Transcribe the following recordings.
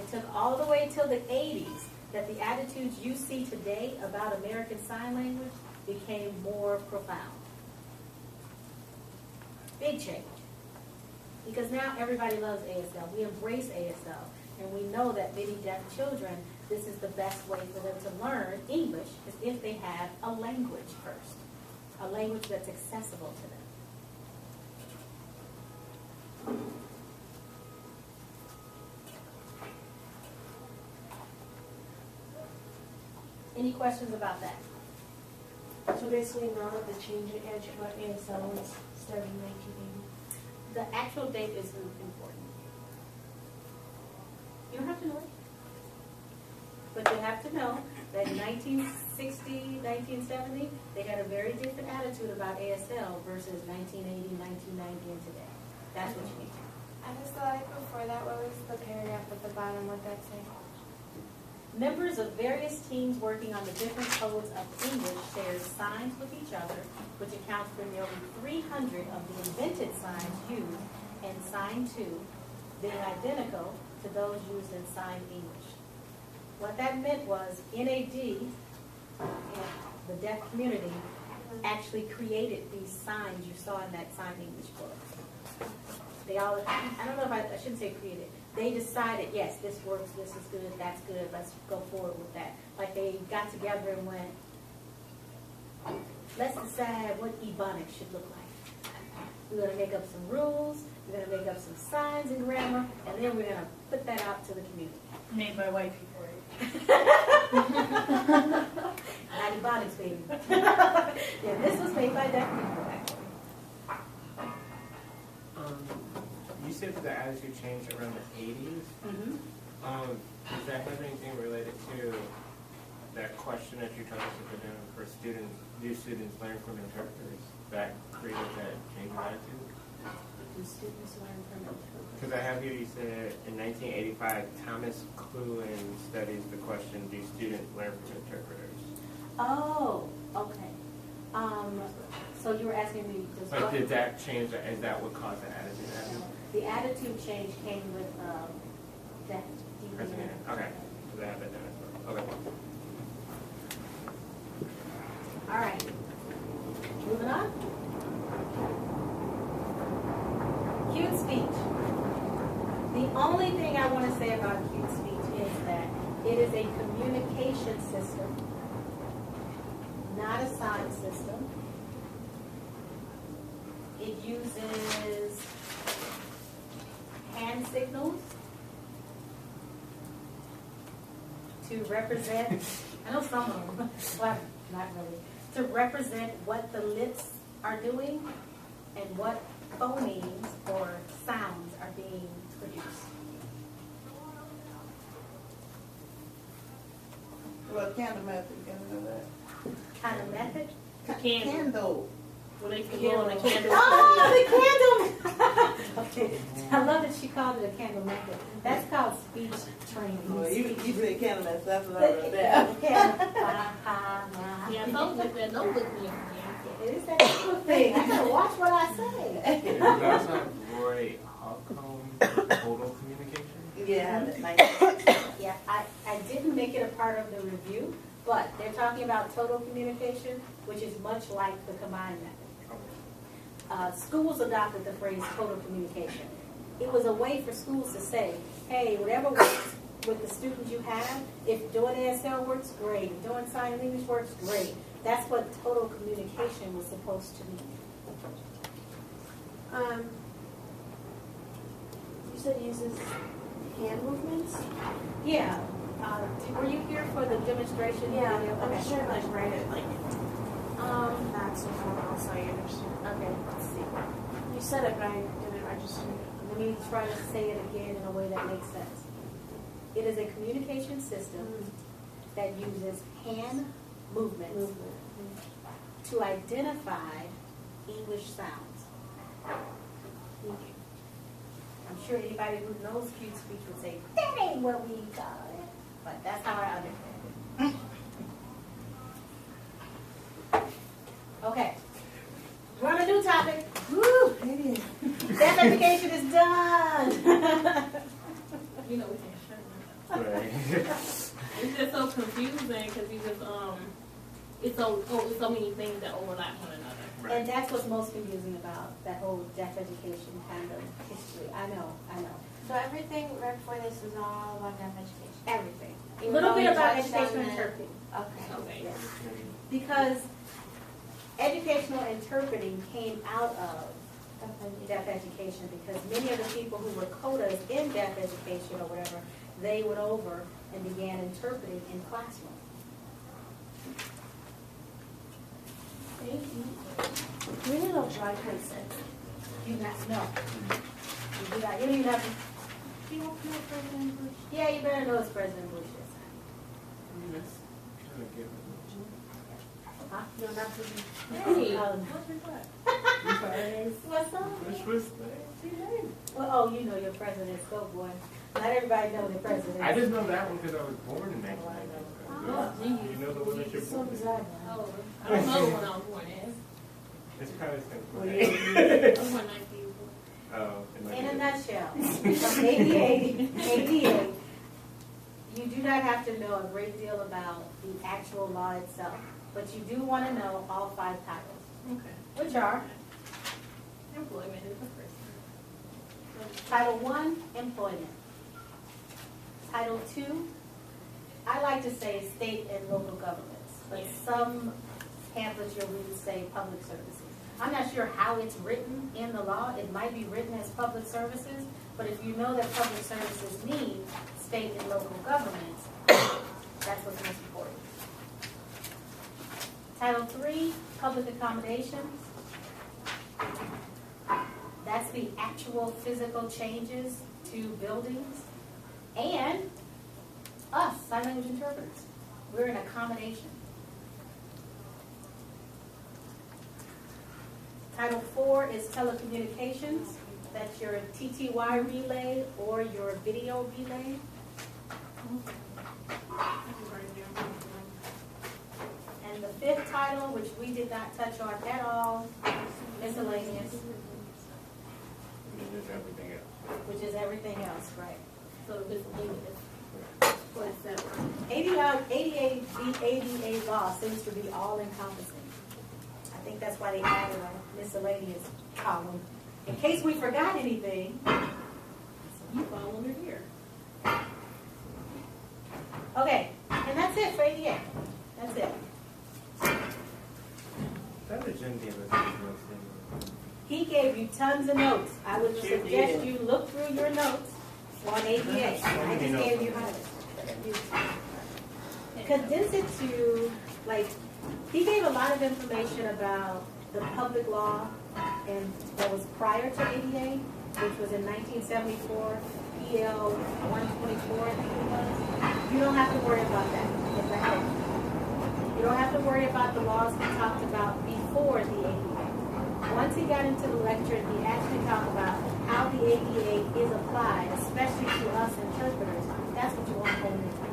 It took all the way till the 80s that the attitudes you see today about American Sign Language became more profound. Big change. Because now everybody loves ASL. We embrace ASL. And we know that many deaf children, this is the best way for them to learn English is if they have a language first. A language that's accessible to them. Any questions about that? So basically now that the change in about ASL was starting in 1980. The actual date isn't important. You don't have to know it. But you have to know that in 1960, 1970, they had a very different attitude about ASL versus 1980, 1990, and today. That's what you need to know. And the slide before that, what was the paragraph at the bottom? What that say? Members of various teams working on the different codes of English share signs with each other, which accounts for nearly 300 of the invented signs used in Sign 2 being identical to those used in Sign English. What that meant was NAD, the deaf community, actually created these signs you saw in that Sign English book. They all, I don't know if I shouldn't say created. They decided, yes, this works, this is good, that's good, let's go forward with that. Like they got together and went, let's decide what ebonics should look like. We're going to make up some rules, we're going to make up some signs and grammar, and then we're going to put that out to the community. Made by white people, right? Not ebonics, baby. Yeah, this was made by deaf people, actually. You said that the attitude changed around the 80s. Mm-hmm. Does that have anything related to that question that you told us to put down for students, do students learn from interpreters? That created that change in attitude? Do students learn from interpreters? Because I have here you said in 1985, Thomas Cluin studies the question, do students learn from interpreters? Oh, okay. So you were asking me, does But what? did that change, is that what caused the attitude? The attitude change came with that. President. Okay. So they have that down as well. Okay. All right. Moving on. Cute speech. The only thing I want to say about cute speech is that it is a communication system, not a sign system. It uses hand signals to represent, I know some of them, but not really, to represent what the lips are doing and what phonemes or sounds are being produced. Well, candle method, you know that. Kind of method? Candle. Well, they can blow on the candle. Oh, the candle! Okay, I love that she called it a candle method. That's called speech training. Well, you said candle method, that's what I wrote down. Yeah, don't look at me. It is that little thing. I gotta watch what I say. Did you also have Roy Holcomb, total communication? Yeah, Yeah, I didn't make it a part of the review, but they're talking about total communication, which is much like the combined method. Schools adopted the phrase total communication. It was a way for schools to say, hey, whatever works with the students you have, if doing ASL works, great. If doing sign language works, great. That's what total communication was supposed to mean. You said it uses hand movements? Yeah. Were you here for the demonstration? Yeah, video? I'm Okay. sure like write it like not so formal so I understand. Okay, let's see. You said it but I didn't register it. Let me try to say it again in a way that makes sense. It is a communication system that uses hand movements to identify English sounds. I'm sure anybody who knows cute speech would say, that ain't what we call it. But that's how I understand it. Okay. We're on a new topic. Woo! Deaf education is done. You know, we can shut It's just so confusing because you just it's so many things that overlap one another. And that's what's most confusing about that whole deaf education kind of history. I know. So everything right before this was all about deaf education. Everything. A Even little though bit we about touched on educational the- interpreting. Okay. Okay. Yes. Because educational interpreting came out of deaf education because many of the people who were codas in deaf education or whatever, they went over and began interpreting in classroom. Do we need a dry consent? You not know. You do not. You don't even have to. You don't know President Bush. Yeah, you better know it's President Bush this time. Huh? You don't have to be. Hey, What's up? Which was Well, oh, you know your president's go boy. Not everybody know the president. I just know that one because I was born in 1990. Oh, geez. You know the one that you're So born in? bizarre. Oh, I don't know when I was born in. It's probably Well, simple. I was born 19. Oh, In a nutshell, from ADA, you do not have to know a great deal about the actual law itself, but you do want to know all 5 titles, Okay. which are Employment is the first Title I, Employment. Title II, I like to say state and local governments, but Yeah. some pamphlets you'll read say public services. I'm not sure how it's written in the law. It might be written as public services, but if you know that public services mean state and local governments, that's what's most important. Title III, public accommodations. That's the actual physical changes to buildings. And us, sign language interpreters, we're an accommodation. Title IV is telecommunications. That's your TTY relay or your video relay. And the 5th title, which we did not touch on at all, miscellaneous, There's everything else. which is everything else, right? So this is what's that? The ADA law seems to be all encompassing. I think that's why they added a miscellaneous column. In case we forgot anything, You fall under here. okay, and that's it for ADA. That's it. That was Jim gave us his notes, didn't He gave you tons of notes. I would Sure suggest did. you look through your notes on ADA. I just gave you condense it to, like, he gave a lot of information about the public law and that was prior to ADA, which was in 1974, PL 124, I think it was. You don't have to worry about that. If I had it. You don't have to worry about the laws he talked about before the ADA. Once he got into the lecture, he actually talked about how the ADA is applied, especially to us interpreters. That's what you want to hold into.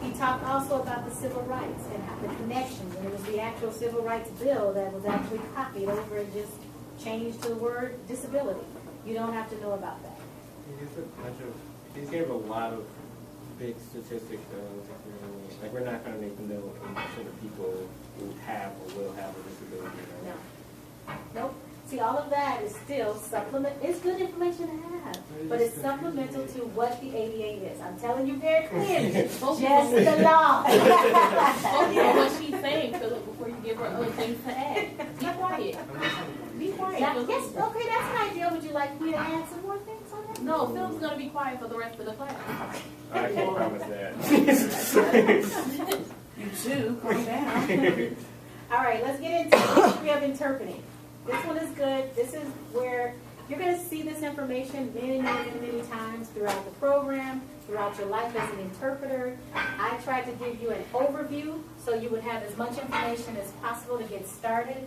He talked also about the civil rights and the connections. And it was the actual civil rights bill that was actually copied over and just changed to the word disability. You don't have to know about that. he? He gave a lot of big statistics, though. Like, we're not going to make know how much of the people who have or will have a disability. No. Nope. See, all of that is still supplement. It's good information to have, but it's supplemental to what the ADA is. I'm telling you very clearly. Just the law. Focus on what she's saying, Philip, before you give her other things to add. Be quiet. Be quiet. Yes, okay, that's an idea. Would you like me to add some more things on that? No, Philip's gonna be quiet for the rest of the class. I can't promise that. You too, calm down. All right, let's get into the history of interpreting. This one is good. This is where you're going to see this information many times throughout the program, throughout your life as an interpreter. I tried to give you an overview so you would have as much information as possible to get started.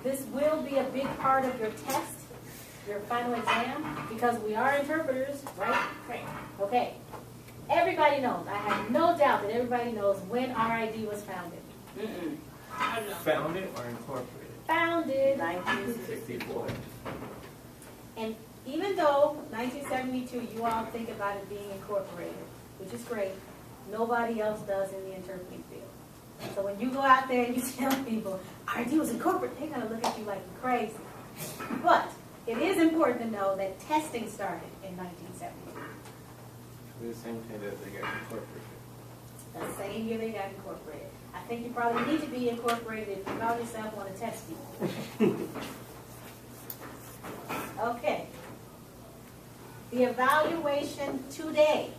This will be a big part of your test, your final exam, because we are interpreters, right? Right. Okay. Everybody knows. I have no doubt that everybody knows when RID was founded. I don't know. Founded or incorporated? Founded 1964. And even though 1972, you all think about it being incorporated, which is great, nobody else does in the interpreting field. So when you go out there and you tell people, RD was incorporated, they're going to look at you like you're crazy. But it is important to know that testing started in 1972. The same thing that they got incorporated. The same year they got incorporated. I think you probably need to be incorporated if you call yourself one to test people. Okay. The evaluation today.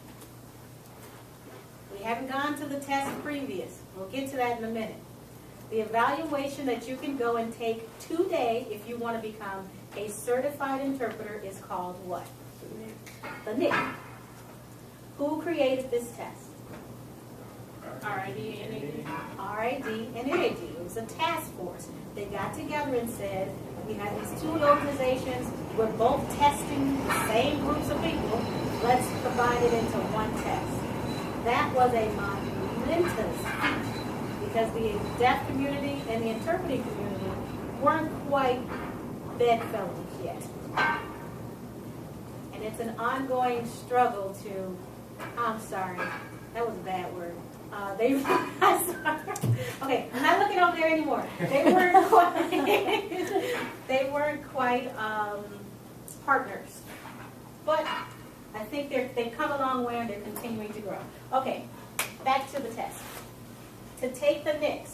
We haven't gone to the test previous. We'll get to that in a minute. The evaluation that you can go and take today if you want to become a certified interpreter is called what? The NIC. Who created this test? RID and NAD. RID and NAD. It was a task force. They got together and said, we have these two organizations. We're both testing the same groups of people. Let's combine it into one test. That was a momentous feat because the deaf community and the interpreting community weren't quite bedfellows yet. And it's an ongoing struggle to, I'm sorry, that was a bad word. I'm sorry. Okay, I'm not looking over there anymore. They weren't quite partners. But I think they've come a long way and they're continuing to grow. Okay, back to the test. To take the NIC,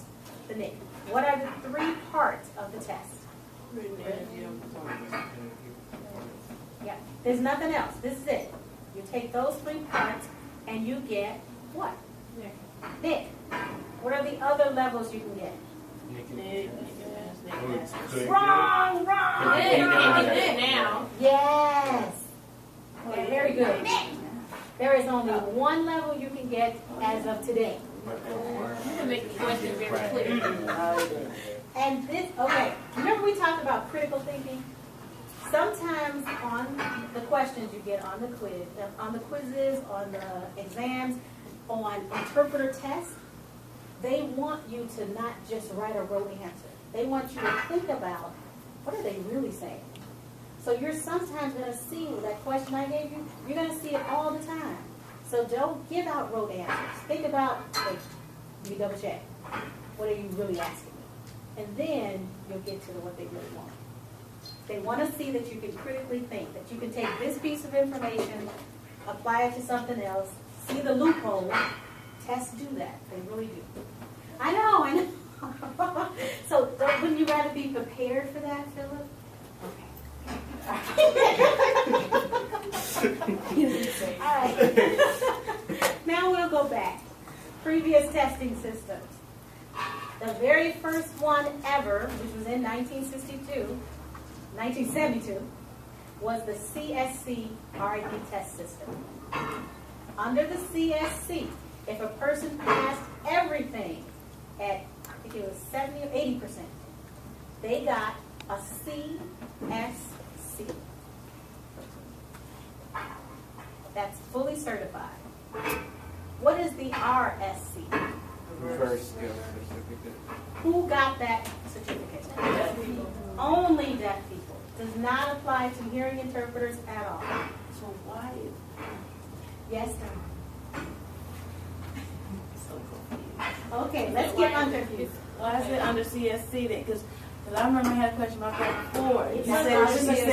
what are the 3 parts of the test? Yeah, there's nothing else. This is it. You take those 3 parts and you get what? NIC. What are the other levels you can get? Wrong. Now. Yes. Okay, very good. There is only one level you can get as of today. You can make the question very clear. And this, okay, remember we talked about critical thinking? Sometimes on the questions you get on the quizzes, on the exams, on interpreter tests, they want you to not just write a rote answer. They want you to think about, what are they really saying? So you're sometimes going to see that question I gave you, you're going to see it all the time. So don't give out rote answers. Think about, like, you double check. What are you really asking me? And then you'll get to what they really want. They want to see that you can critically think, that you can take this piece of information, apply it to something else, see the loophole. Tests do that. They really do. I know. So wouldn't you rather be prepared for that, Philip? Okay. All right. Now we'll go back. Previous testing systems. The very first one ever, which was in 1972, was the CSC RID test system. Under the CSC, if a person passed everything at, I think it was 70 or 80%, they got a CSC. That's fully certified. What is the RSC? Reverse skill certificate. Who got that certificate? Deaf people. Only deaf people. Does not apply to hearing interpreters at all. So why is Yes, sir. so confused? Okay, let's get unconfused. Why is it under CSC then? Because I remember I had a question about that before. You It's said under CSC